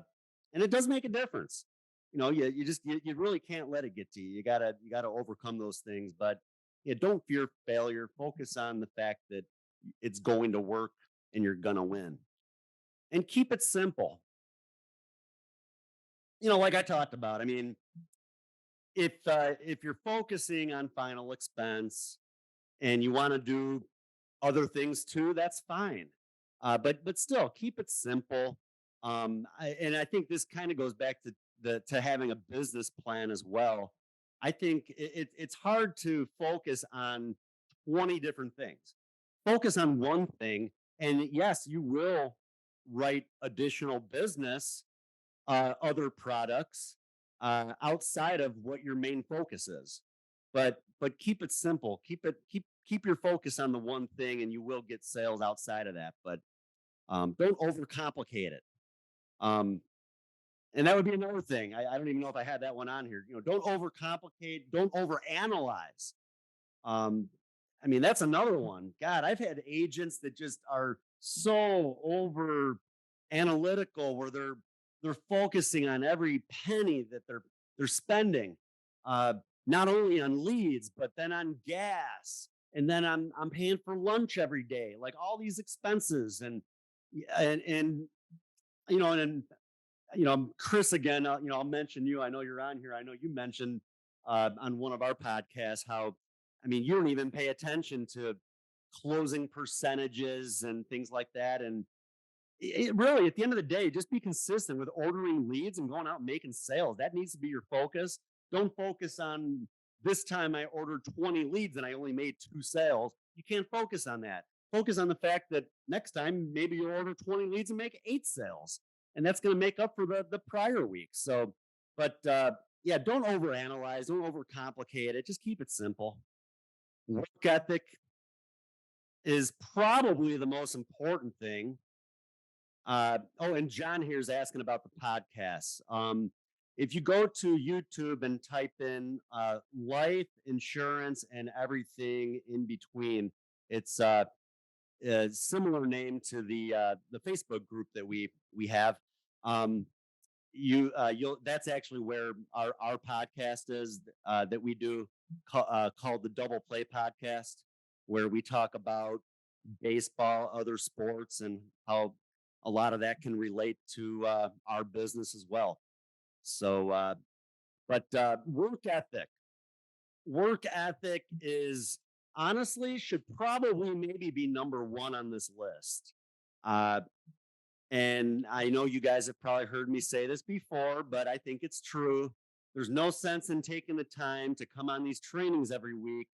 and it does make a difference. You really can't let it get to you. You gotta overcome those things. But yeah, don't fear failure. Focus on the fact that it's going to work and you're gonna win. And keep it simple. Like I talked about, I mean, if you're focusing on final expense and you want to do other things too, that's fine. But still, keep it simple. And I think this kind of goes back to having a business plan as well. I think it's hard to focus on 20 different things. Focus on one thing, and yes, you will write additional business, other products outside of what your main focus is. But keep it simple. Keep your focus on the one thing, and you will get sales outside of that. But don't overcomplicate it. Um, and that would be another thing. I don't even know if I had that one on here. Don't overcomplicate. Don't overanalyze. Um, I mean, that's another one. God, I've had agents that just are so over analytical where they're focusing on every penny that they're spending, uh, not only on leads, but then on gas. And then I'm paying for lunch every day, like all these expenses. And and Chris again, I'll mention you. I know you're on here. I know you mentioned on one of our podcasts how, I mean, you don't even pay attention to closing percentages and things like that. And it really, at the end of the day, just be consistent with ordering leads and going out and making sales. That needs to be your focus. Don't focus on this time I ordered 20 leads and I only made 2 sales. You can't focus on that. Focus on the fact that next time maybe you'll order 20 leads and make 8 sales. And that's going to make up for the prior week. So, but yeah, don't overanalyze, don't overcomplicate it. Just keep it simple. Work ethic is probably the most important thing. And John here is asking about the podcasts. If you go to YouTube and type in life insurance and everything in between, it's a similar name to the Facebook group that we have. Um, you'll that's actually where our podcast is that we do called the Double Play Podcast, where we talk about baseball, other sports, and how a lot of that can relate to our business as well. So, but work ethic is honestly should probably maybe be number one on this list. Uh, and I know you guys have probably heard me say this before, but I think it's true. There's no sense in taking the time to come on these trainings every week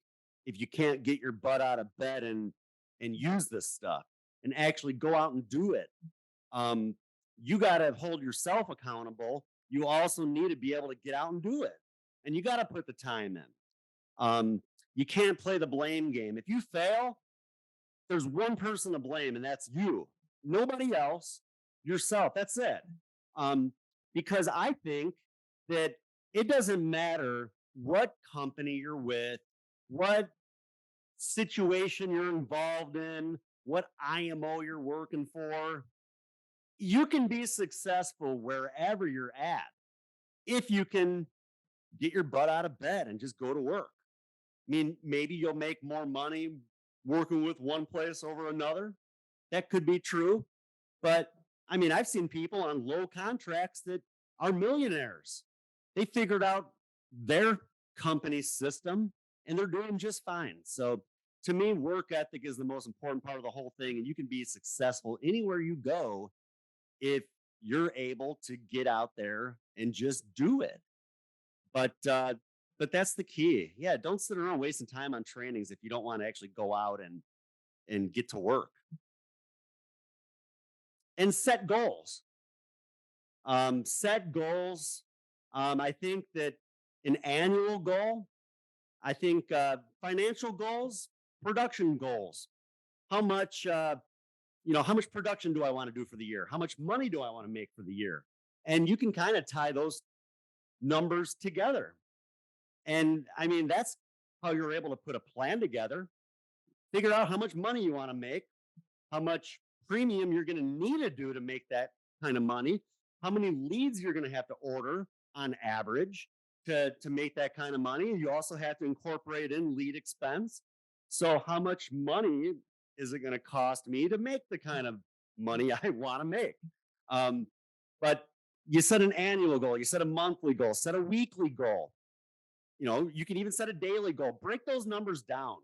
if you can't get your butt out of bed and use this stuff and actually go out and do it. Um, you got to hold yourself accountable. You also need to be able to get out and do it, and you got to put the time in. You can't play the blame game. If you fail, there's one person to blame, and that's you. Nobody else, yourself. That's it. Um, because I think that it doesn't matter what company you're with, what situation you're involved in, what IMO you're working for. You can be successful wherever you're at if you can get your butt out of bed and just go to work. mean, maybe you'll make more money working with one place over another. That could be true. But I mean, I've seen people on low contracts that are millionaires. They figured out their company system and they're doing just fine. So to me, work ethic is the most important part of the whole thing. And you can be successful anywhere you go if you're able to get out there and just do it. But but that's the key. Yeah, don't sit around wasting time on trainings if you don't want to actually go out and get to work and set goals. Set goals. I think that an annual goal, I think financial goals, production goals. How much, how much production do I want to do for the year? How much money do I want to make for the year? And you can kind of tie those numbers together. And I mean, that's how you're able to put a plan together, figure out how much money you want to make, how much premium you're going to need to do to make that kind of money, how many leads you're going to have to order on average to make that kind of money. You also have to incorporate in lead expense. So how much money is it going to cost me to make the kind of money I want to make? But you set an annual goal, you set a monthly goal, set a weekly goal. You can even set a daily goal. Break those numbers down.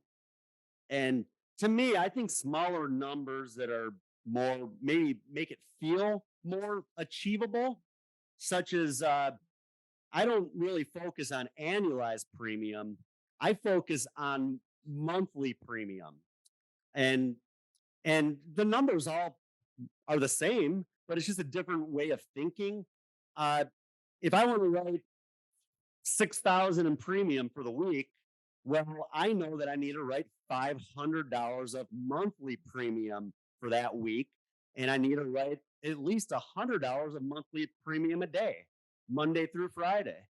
And to me, I think smaller numbers that are more, maybe make it feel more achievable, such as I don't really focus on annualized premium. I focus on monthly premium. And the numbers all are the same, but it's just a different way of thinking. If I want to write 6,000 in premium for the week, well, I know that I need to write $500 of monthly premium for that week, and I need to write at least $100 of monthly premium a day, Monday through Friday.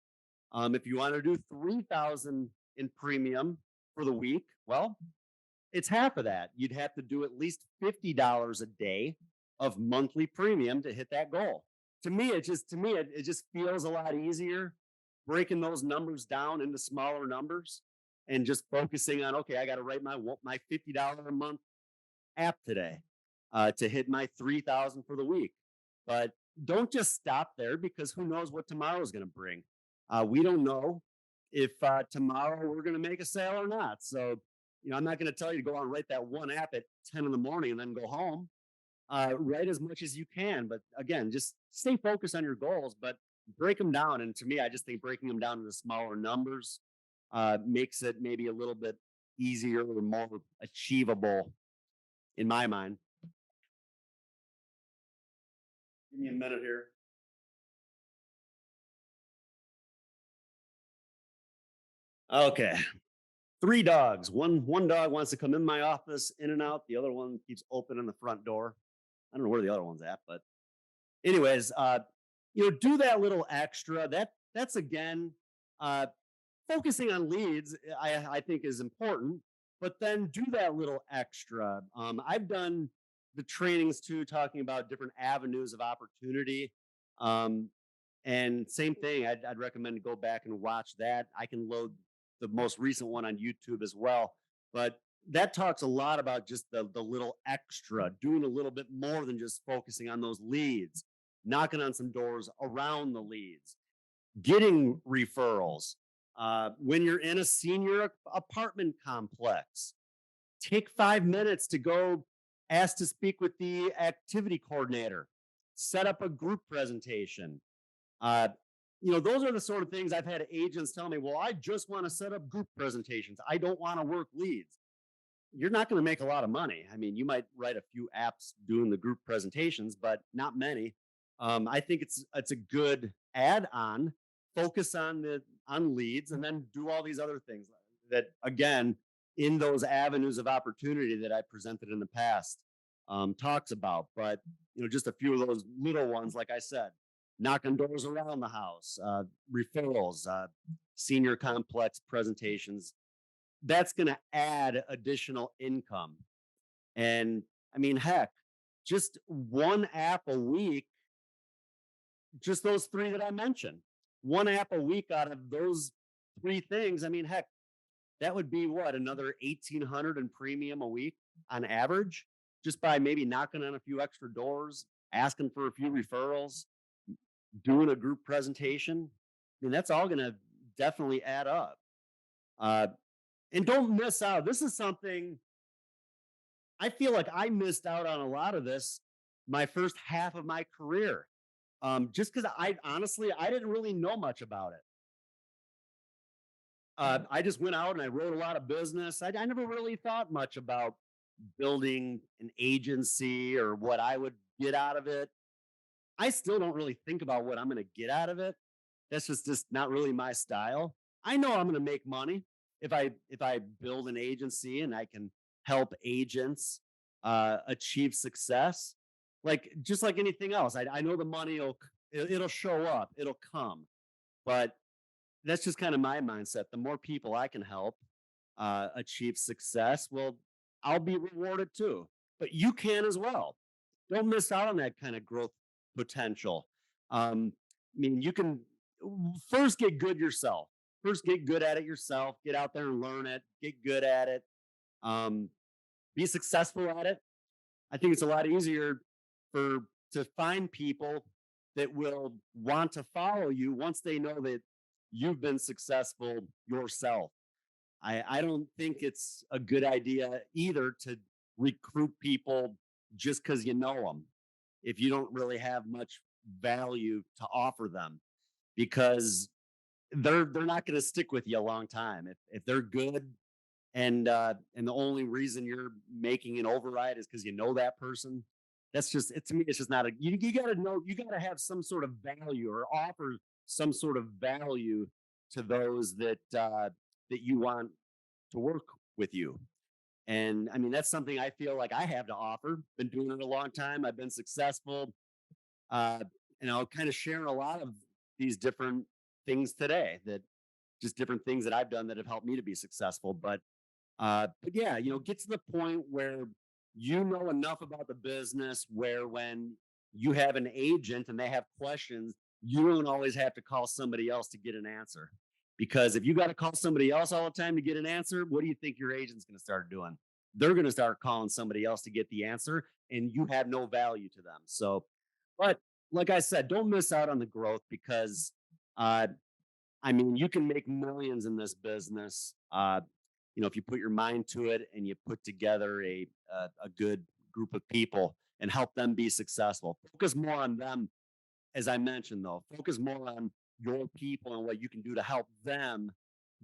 If you want to do 3,000 in premium for the week, well, it's half of that. You'd have to do at least $50 a day of monthly premium to hit that goal. To me, it just feels a lot easier breaking those numbers down into smaller numbers and just focusing on, okay, I got to write my $50 a month app today to hit my 3,000 for the week. But don't just stop there, because who knows what tomorrow is going to bring. We don't know if tomorrow we're going to make a sale or not. So, I'm not going to tell you to go out and write that one app at 10 in the morning and then go home. Write as much as you can. But again, just stay focused on your goals, but break them down. And to me, I just think breaking them down into smaller numbers makes it maybe a little bit easier or more achievable in my mind. Give me a minute here. Okay. 3 dogs. One dog wants to come in my office, in and out. The other one keeps opening the front door. I don't know where the other one's at, but anyways, do that little extra. That's again, focusing on leads. I think is important, but then do that little extra. I've done the trainings too, talking about different avenues of opportunity. And same thing, I'd recommend to go back and watch that. I can load the most recent one on YouTube as well. But that talks a lot about just the little extra, doing a little bit more than just focusing on those leads, knocking on some doors around the leads, getting referrals. When you're in a senior apartment complex, take 5 minutes to go ask to speak with the activity coordinator, set up a group presentation. Those are the sort of things I've had agents tell me, well, I just want to set up group presentations. I don't want to work leads. You're not going to make a lot of money. I mean, you might write a few apps doing the group presentations, but not many. I think it's a good add-on. Focus on leads, and then do all these other things that, again, in those avenues of opportunity that I presented in the past, talks about. But just a few of those little ones, like I said, knocking doors around the house, referrals, senior complex presentations. That's going to add additional income. And I mean, heck, just one app a week, just those 3 that I mentioned, one app a week out of those 3 things. I mean, heck, that would be what, another 1,800 in premium a week on average, just by maybe knocking on a few extra doors, asking for a few referrals, doing a group presentation. I mean, that's all going to definitely add up. Uh, and don't miss out. This is something I feel like I missed out on a lot of this my first half of my career. Just because I honestly I didn't really know much about it. I just went out and I wrote a lot of business. I never really thought much about building an agency or what I would get out of it. I still don't really think about what I'm going to get out of it. That's just not really my style. I know I'm going to make money if I build an agency and I can help agents achieve success. Like just like anything else, I know the money it'll show up, it'll come. But that's just kind of my mindset. The more people I can help achieve success, well, I'll be rewarded too. But you can as well. Don't miss out on that kind of growth potential. I mean, you can first get good yourself. First, get good at it yourself. Get out there and learn it. Get good at it. Um, be successful at it. I think it's a lot easier for to find people that will want to follow you once they know that you've been successful yourself. I don't think it's a good idea either to recruit people just because you know them if you don't really have much value to offer them because they're not going to stick with you a long time if they're good and the only reason you're making an override is because you know that person. That's just it to me. It's just not a you got to know you got to have some sort of value or offer some sort of value to those that you want to work with you. And I mean, that's something I feel like I have to offer. Been doing it a long time. I've been successful. Uh, and I'll kind of share a lot of these different things today that just different things that I've done that have helped me to be successful. But yeah, get to the point where you know enough about the business where when you have an agent and they have questions, you don't always have to call somebody else to get an answer. Because if you got to call somebody else all the time to get an answer, what do you think your agent's going to start doing? They're going to start calling somebody else to get the answer, and you have no value to them. So, but like I said, don't miss out on the growth because, uh, I mean, you can make millions in this business. If you put your mind to it and you put together a good group of people and help them be successful. Focus more on them, as I mentioned, though. Focus more on your people and what you can do to help them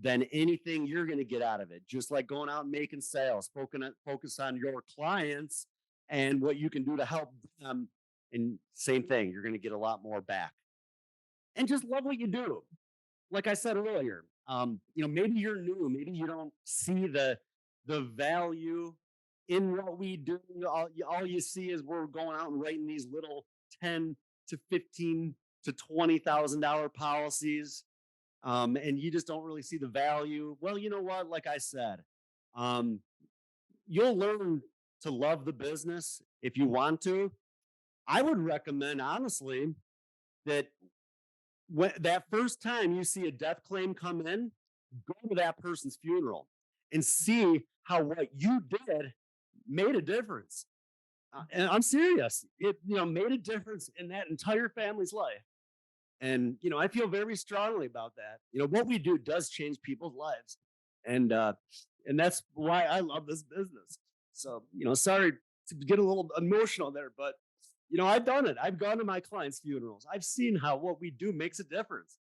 than anything you're going to get out of it. Just like going out and making sales, focus on your clients and what you can do to help them. And same thing, you're going to get a lot more back. And just love what you do. Like I said earlier, maybe you're new, maybe you don't see the value in what we do. All you see is we're going out and writing these little 10 to 15 to $20,000 policies, and you just don't really see the value. Well, you know what? Like I said, um, you'll learn to love the business if you want to. I would recommend, honestly, that when that first time you see a death claim come in, go to that person's funeral and see how what you did made a difference. And I'm serious. It made a difference in that entire family's life. And I feel very strongly about that. What we do does change people's lives. And that's why I love this business. So, sorry to get a little emotional there, but I've done it. I've gone to my clients' funerals. I've seen how what we do makes a difference.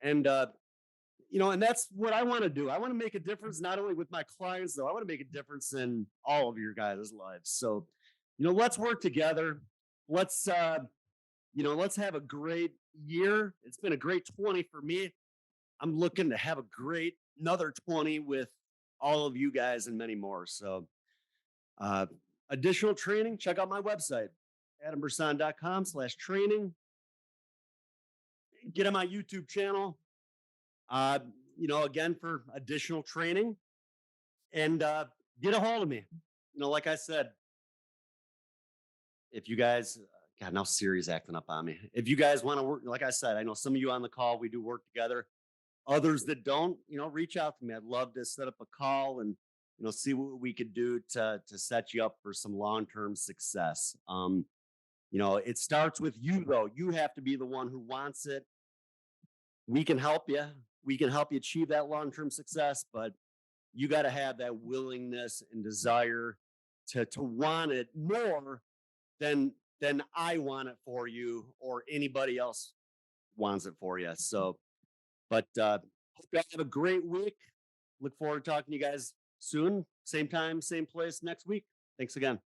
And and that's what I want to do. I want to make a difference not only with my clients, though. I want to make a difference in all of your guys' lives. So, let's work together. Let's have a great year. It's been a great 20 for me. I'm looking to have a great another 20 with all of you guys and many more. So, uh, additional training, check out my website, adambrsan.com/training. Get on my YouTube channel, again, for additional training and get a hold of me. Like I said, if you guys, God, now Siri's acting up on me. If you guys want to work, like I said, I know some of you on the call, we do work together. Others that don't, reach out to me. I'd love to set up a call and see what we could do to set you up for some long term success. It starts with you though. You have to be the one who wants it. We can help you. We can help you achieve that long term success, but you got to have that willingness and desire to want it more than I want it for you or anybody else wants it for you. So, but hope you guys have a great week. Look forward to talking to you guys soon. Same time, same place next week. Thanks again.